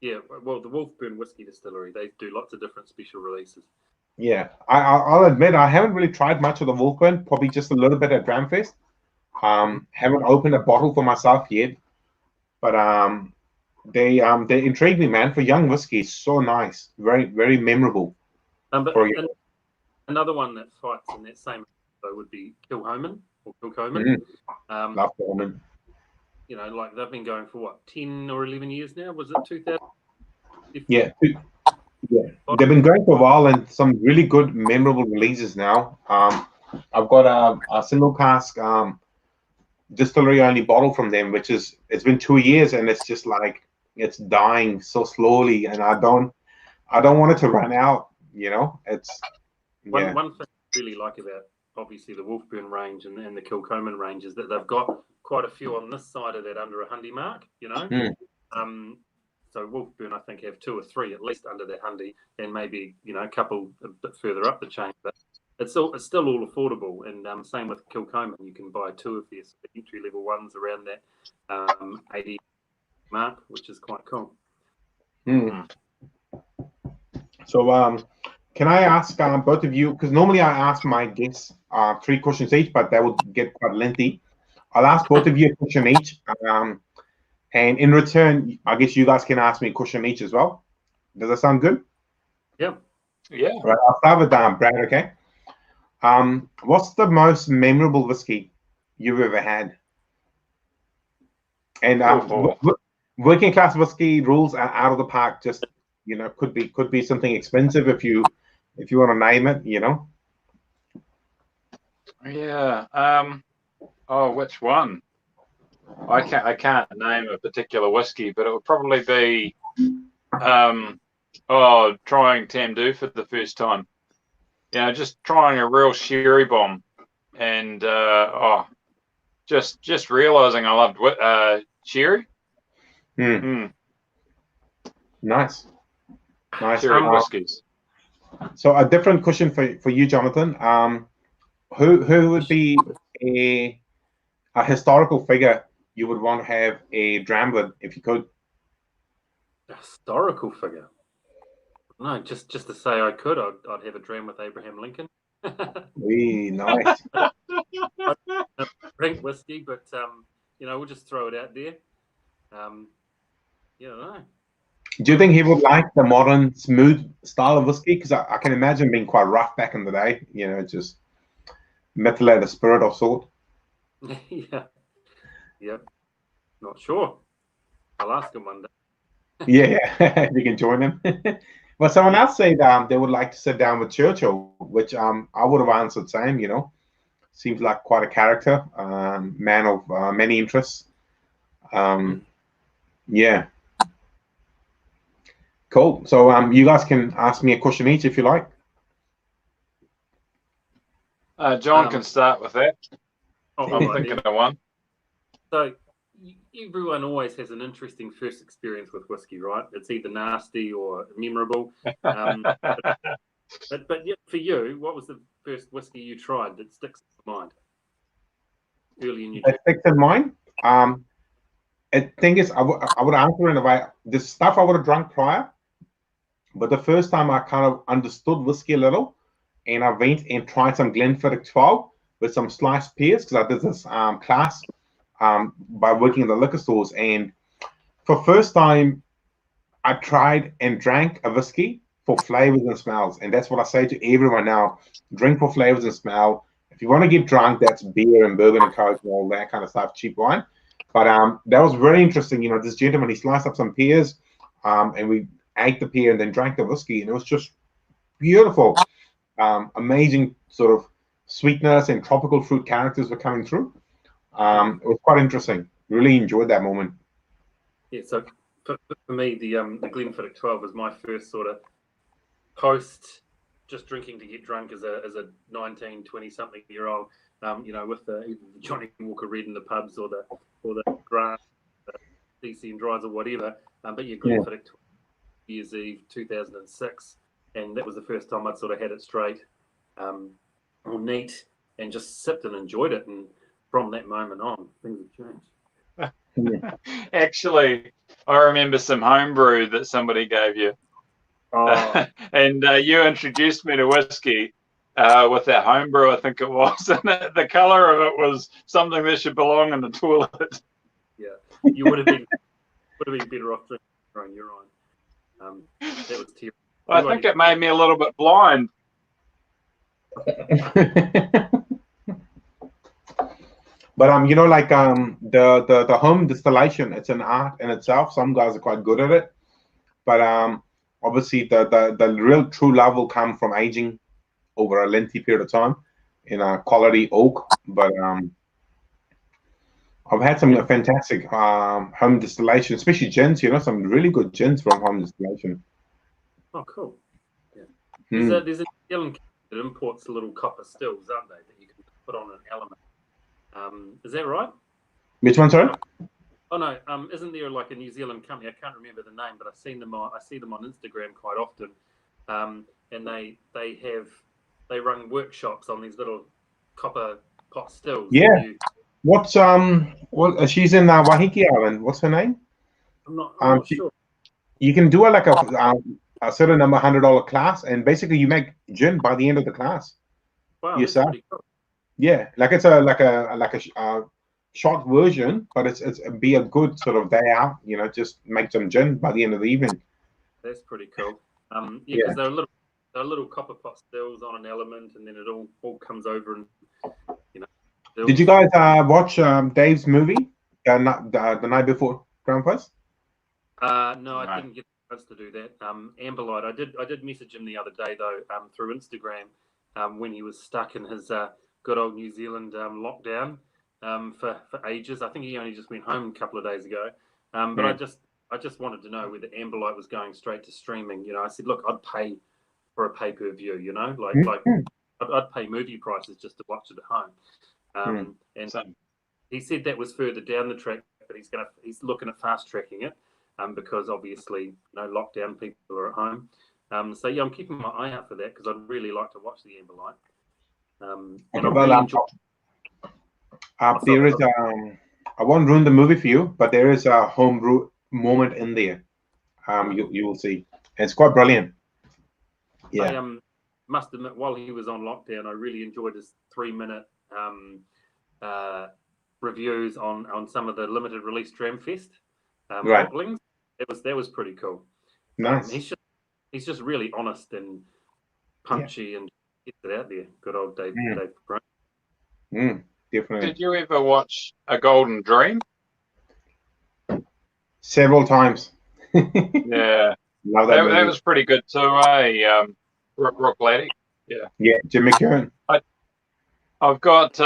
Yeah, well, the Wolfburn Whiskey Distillery, they do lots of different special releases. Yeah, I'll admit I haven't really tried much of the Wolfburn, probably just a little bit at Dramfest. Haven't opened a bottle for myself yet, but they intrigue me, man. For young whiskey, so nice, very very memorable. But another one that fights in that same would be Kilchoman or Kilchoman. Love Kilchoman. You know, like they've been going for what, 10 or 11 years now? Was it 2000? Yeah. Yeah, they've been going for a while and some really good, memorable releases now. I've got a single cask distillery only bottle from them, it's been 2 years and it's just like it's dying so slowly, and I don't want it to run out. You know, it's one thing I really like about obviously the Wolfburn range and the Kilchoman range is that they've got quite a few on this side of that under 100 mark. You know. So Wolfburn, I think, have 2 or 3 at least under that 100, and maybe a couple a bit further up the chain. But it's still all affordable. And same with Kilchoman, you can buy 2 of their entry level ones around that 80 mark, which is quite cool. So can I ask both of you, because normally I ask my guests 3 questions each, but that would get quite lengthy. I'll ask both of you a question each. And in return, I guess you guys can ask me a question each as well. Does that sound good? Yeah. Right. I'll start with Brad. Okay. What's the most memorable whiskey you've ever had? And working class whiskey rules are out of the park. Just could be something expensive if you want to name it. Yeah. Which one? I can't name a particular whiskey, but it would probably be trying Tamdhu for the first time. Just trying a real sherry bomb, and just realizing I loved sherry. Nice sherry whiskies. So a different question for you, Jonathan. Who would be a historical figure you would want to have a dram with if you could? A historical figure? No, just to say I could, I'd have a dram with Abraham Lincoln. Nice. Drink whiskey, but we'll just throw it out there. I don't know. Do you think he would like the modern, smooth style of whiskey? Because I can imagine being quite rough back in the day. Just methylated spirit of sort. Yeah. Not sure. I'll ask him one day. Yeah, you can join him. Well, someone else said they would like to sit down with Churchill, which I would have answered same. Seems like quite a character, man of many interests. Yeah. Cool. So you guys can ask me a question each if you like. John can start with that. I'm thinking of one. So everyone always has an interesting first experience with whiskey, right? It's either nasty or memorable. But for you, what was the first whiskey you tried that sticks in mind? Early in your journey? That sticks in mind? The thing is, I would answer in a way, the stuff I would have drunk prior, but the first time I kind of understood whiskey a little, and I went and tried some Glenfiddich 12 with some sliced pears, because I did this class by working in the liquor stores, and for first time I tried and drank a whiskey for flavors and smells, and that's what I say to everyone now: drink for flavors and smell. If you want to get drunk, that's beer and bourbon and coke and all that kind of stuff, cheap wine. But that was very interesting. This gentleman, he sliced up some pears, and we ate the pear and then drank the whiskey, and it was just beautiful. Amazing sort of sweetness and tropical fruit characters were coming through. It was quite interesting. Really enjoyed that moment. Yeah, so for me, the Glenfiddich 12 was my first sort of post just drinking to get drunk as a 19, 20-something year old, with either the Johnny Walker Red in the pubs or the Dram, DC and Dries or whatever. But Glenfiddich 12, Year's Eve 2006, and that was the first time I'd sort of had it straight, or neat, and just sipped and enjoyed it. And from that moment on, things have changed. Actually, I remember some homebrew that somebody gave you. Oh. And you introduced me to whiskey with that homebrew, I think it was. And the colour of it was something that should belong in the toilet. Yeah, you would have been better off drinking on your own. That was terrible. I think it made me a little bit blind. But you know, like the home distillation, it's an art in itself. Some guys are quite good at it, but obviously the real true love will come from aging over a lengthy period of time in a quality oak. But I've had some fantastic home distillation, especially gins. You know, some really good gins from home distillation. Oh, cool. Yeah. There's a New Zealand that imports little copper stills, aren't they, that you can put on an element. Is that right? Which one, sorry? Oh no, isn't there like a New Zealand company? I can't remember the name, but I see them on Instagram quite often, and they run workshops on these little copper pot stills. Yeah. She's in Waiheke Island. What's her name? I'm not sure. You can do like a certain number $100 class, and basically you make gin by the end of the class. Wow, yourself. that's pretty cool. Yeah, like it's a short version, but it's be a good sort of day out. You know, just make some gin by the end of the evening. That's pretty cool. Because they're little copper pot stills on an element, and then it all comes over and Stills. Did you guys watch Dave's movie the night before Grand Fest? No, I didn't get the chance to do that. Amberlight, I did message him the other day though, through Instagram, when he was stuck in his good old New Zealand lockdown for ages. I think he only just went home a couple of days ago. But I just wanted to know whether Amberlight was going straight to streaming. You know, I said, look, I'd pay for a pay-per-view. You know, I'd pay movie prices just to watch it at home. And so he said that was further down the track, but he's looking at fast tracking it, because obviously lockdown, people are at home. So yeah, I'm keeping my eye out for that because I'd really like to watch the Amberlight. There is I won't ruin the movie for you, but there is a homebrew moment in there. You will see. It's quite brilliant. Yeah. I must admit, while he was on lockdown, I really enjoyed his 3-minute reviews on some of the limited release Dram Fest bottlings. That was pretty cool. Nice. He's just really honest and punchy and gets it out there. Good old Dave. Dave Definitely. Did you ever watch A Golden Dream? Several times. Yeah. Love that movie. That was pretty good too, eh? Rock Laddie. Yeah. Yeah, Jim McKeown. I've got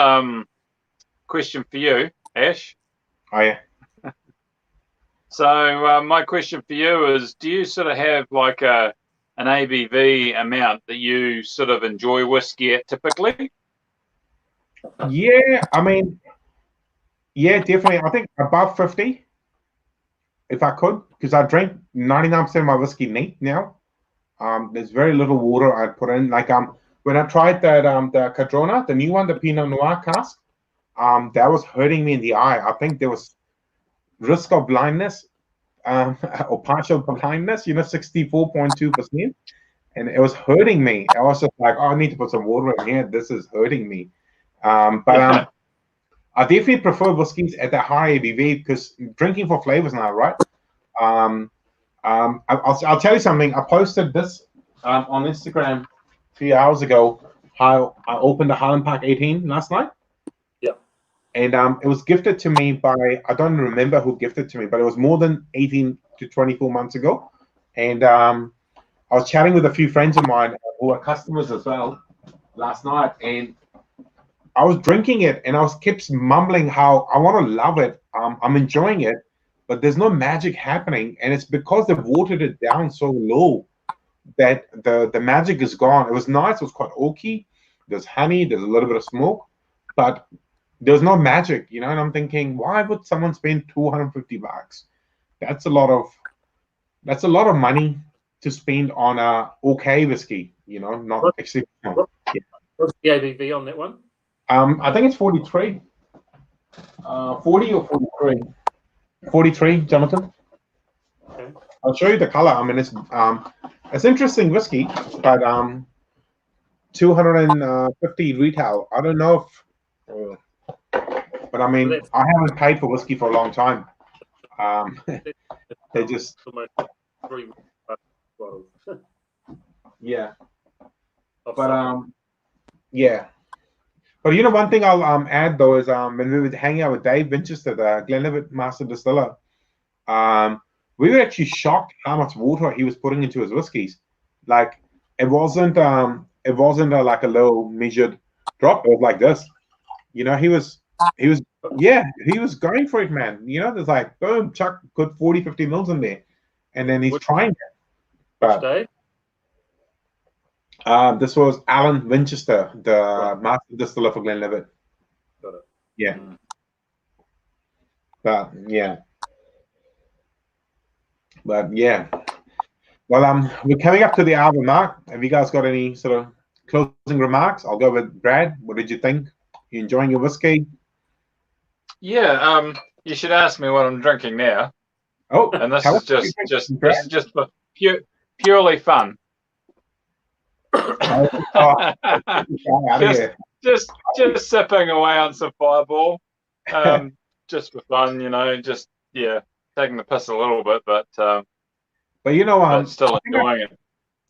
question for you, Ash. Oh yeah. So my question for you is, do you sort of have like an ABV amount that you sort of enjoy whiskey at typically? Yeah, I mean, yeah, definitely. I think above 50, if I could, because I drink 99% of my whiskey neat now. There's very little water I put in. Like when I tried that the Cadrona, the new one, the Pinot Noir cask, that was hurting me in the eye. I think there was risk of blindness, or partial blindness. 64.2%, and it was hurting me. I was just like, oh, I need to put some water in here. This is hurting me. I definitely prefer whiskeys at the high ABV because drinking for flavors now, right? I'll tell you something. I posted this on Instagram 3 hours ago. How I opened the Highland Park 18 last night. Yeah. And it was gifted to me by, I don't remember who gifted to me, but it was more than 18 to 24 months ago. And I was chatting with a few friends of mine who are customers as well last night, and I was drinking it, and I kept mumbling how I want to love it. I'm enjoying it, but there's no magic happening, and it's because they've watered it down so low that the magic is gone. It was nice. It was quite oaky. There's honey. There's a little bit of smoke, but there's no magic, And I'm thinking, why would someone spend $250? That's a lot of money to spend on a okay whiskey, not exceptional. What's the ABV on that one? I think it's 43. 40 or 43. 43, Jonathan. Okay. I'll show you the color. I mean, it's interesting whiskey, but 250 retail. I don't know if, but I mean, I haven't paid for whiskey for a long time. They just yeah, but yeah. But one thing I'll add though is when we were hanging out with Dave Winchester, the Glenlivet Master Distiller, we were actually shocked how much water he was putting into his whiskeys. Like it wasn't like a low measured drop. It was like this. He was going for it, man. There's like boom, chuck, good 40, 50 mils in there, and then he's trying it. But this was Alan Winchester, the Master Distiller for Glenlivet. Got it. Yeah. But yeah. Well, we're coming up to the hour mark. Have you guys got any sort of closing remarks? I'll go with Brad. What did you think? You enjoying your whiskey? Yeah. You should ask me what I'm drinking now. Oh, and this is just for purely fun. just sipping away on some Fireball, just for fun, just taking the piss a little bit, but still enjoying it.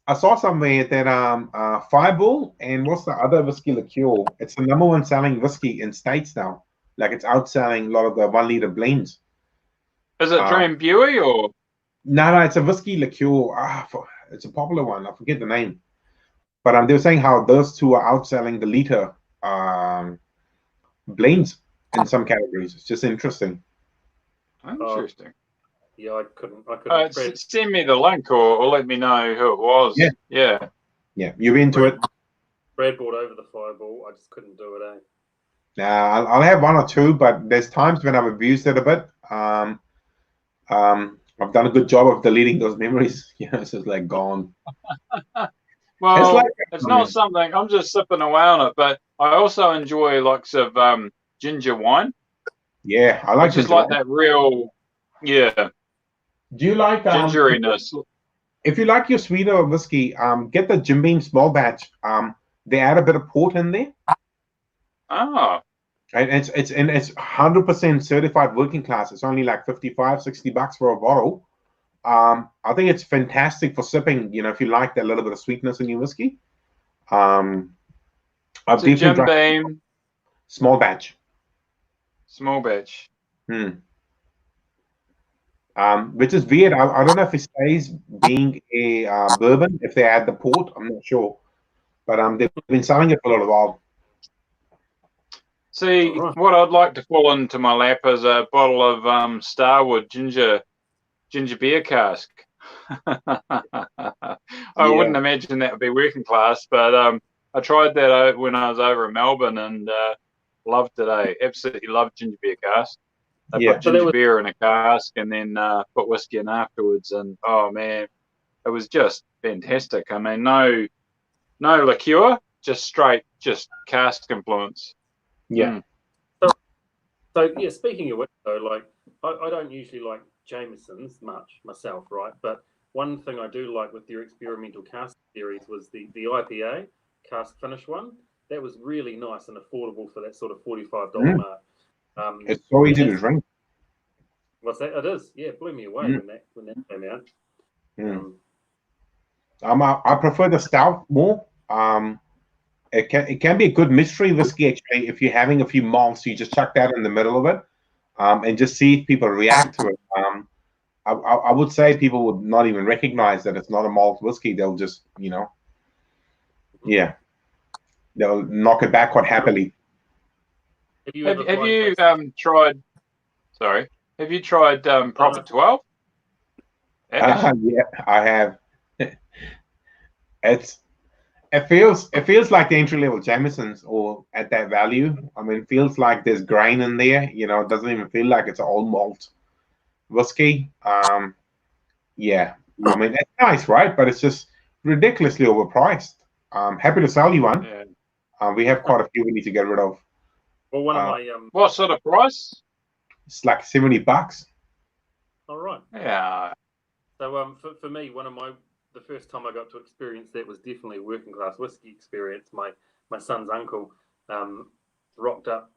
I saw somewhere that Fireball and what's the other whiskey liqueur? It's the #1 selling whiskey in States now. Like it's outselling a lot of the 1 liter blends. Is it Dram Buey or? No, it's a whiskey liqueur. It's a popular one. I forget the name. But they were saying how those two are outselling the liter blends in some categories. It's just interesting. Interesting. Yeah, I couldn't. Send me the link or let me know who it was. Yeah. You're into it. Brad brought over the Fireball. I just couldn't do it. I'll have one or two, but there's times when I've abused it a bit. I've done a good job of deleting those memories. It's just like gone. Well, it's not something I'm just sipping away on it, but I also enjoy lots of ginger wine. Yeah, I like just like that real. Yeah. Do you like gingeriness? If you like your sweeter whiskey, get the Jim Beam small batch. They add a bit of port in there. Oh. And it's 100% certified working class. It's only like $55-$60 for a bottle. I think it's fantastic for sipping. If you like that little bit of sweetness in your whiskey. I've Jim Beam small batch. Small batch. Which is weird. I don't know if it stays being a bourbon if they add the port. I'm not sure, but they've been selling it for a little while. See, what I'd like to fall into my lap is a bottle of Starwood ginger beer cask. I wouldn't imagine that would be working class, but I tried that when I was over in Melbourne and loved it. Absolutely loved ginger beer cask. They put ginger beer in a cask and then put whiskey in afterwards, and oh man, it was just fantastic. I mean, no liqueur, just straight, just cask influence. Yeah. So yeah, speaking of which, though, like I don't usually like Jamesons much myself, right? But one thing I do like with your experimental cask series was the IPA cask finish one. That was really nice and affordable for that sort of $45 mark. It's so easy to drink. What's that? It is. Yeah, it blew me away when that came out. I prefer the stout more. It can be a good mystery whiskey actually if you're having a few malts. You just chuck that in the middle of it, and just see if people react to it. I would say people would not even recognize that it's not a malt whiskey. They'll just they'll knock it back quite happily. Have you tried? Sorry, have you tried Prophet 12? Yeah, I have. It feels like the entry level Jamesons or at that value. I mean, it feels like there's grain in there. It doesn't even feel like it's an old malt whiskey. Yeah, I mean, it's nice, right? But it's just ridiculously overpriced. Happy to sell you one. Yeah. We have quite a few we need to get rid of. Well, one of my what sort of price? It's like $70. All right. Yeah. So for me, the first time I got to experience that was definitely a working class whiskey experience. My son's uncle rocked up.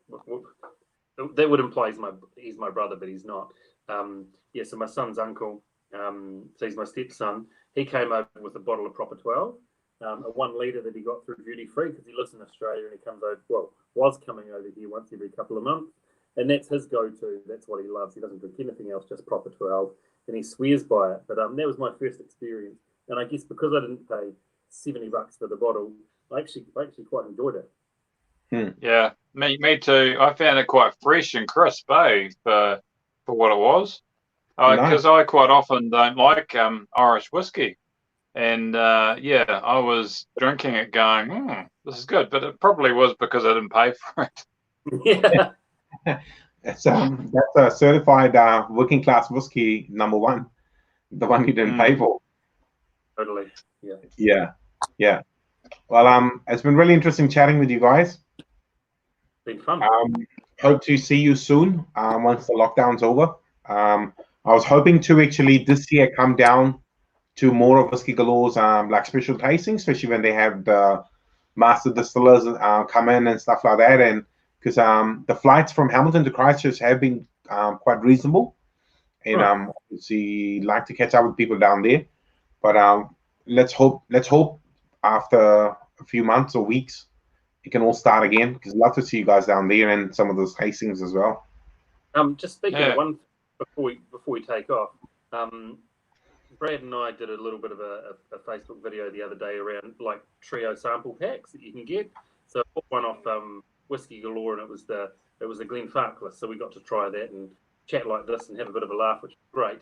That would imply he's my brother, but he's not. So my son's uncle, so he's my stepson. He came over with a bottle of Proper 12, a 1 litre that he got through duty free because he lives in Australia and he comes over. Well, was coming over here once every couple of months, and that's his go-to. That's what he loves. He doesn't drink anything else, just Proper 12, and he swears by it. But that was my first experience, and I guess because I didn't pay $70 for the bottle, I actually quite enjoyed it. Yeah, me too. I found it quite fresh and crisp, for what it was. Because I quite often don't like Irish whiskey, and I was drinking it, going, "This is good," but it probably was because I didn't pay for it. Yeah, that's a certified working class whiskey #1, the one you didn't pay for. Totally. Yeah. Yeah. Well, it's been really interesting chatting with you guys. Been fun. Hope to see you soon once the lockdown's over. I was hoping to actually this year come down to more of Whiskey Galore's like special tastings, especially when they have the master distillers come in and stuff like that. And because the flights from Hamilton to Christchurch have been quite reasonable, and obviously like to catch up with people down there. But let's hope after a few months or weeks it can all start again, because I'd love to see you guys down there and some of those tastings as well. Just speaking of one before we take off, Brad and I did a little bit of a Facebook video the other day around like trio sample packs that you can get. So I bought one off Whiskey Galore, and it was the Glenfarclas. So we got to try that and chat like this and have a bit of a laugh, which was great.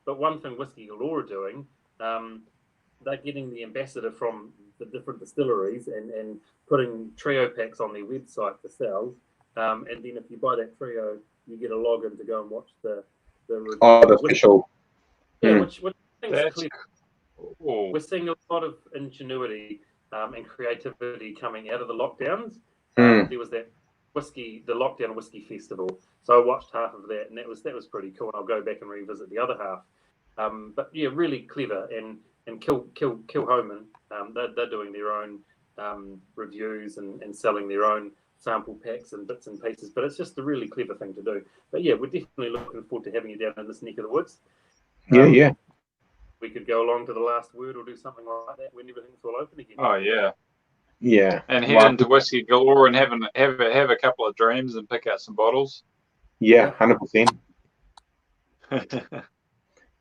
But one thing Whiskey Galore are doing, they're getting the ambassador from the different distilleries and putting trio packs on their website to sell. And then if you buy that trio, you get a login to go and watch the review. The official. Yeah, which I think is clear. Cool. We're seeing a lot of ingenuity and creativity coming out of the lockdowns. There was that the lockdown whiskey festival. So I watched half of that, and that was pretty cool. And I'll go back and revisit the other half. But yeah, really clever, and Kill Homan. They're doing their own reviews and selling their own sample packs and bits and pieces. But it's just a really clever thing to do. But yeah, we're definitely looking forward to having you down in this neck of the woods. Yeah. We could go along to the last word or do something like that when everything's all open again. Oh yeah. Yeah. And head into Whiskey Galore and have a couple of dreams and pick out some bottles. Yeah, 100%.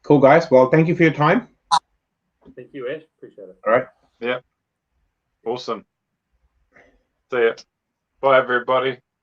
Cool, guys. Well, thank you for your time. Thank you, Ash. Appreciate it. All right. Yeah. Awesome. See ya. Bye, everybody.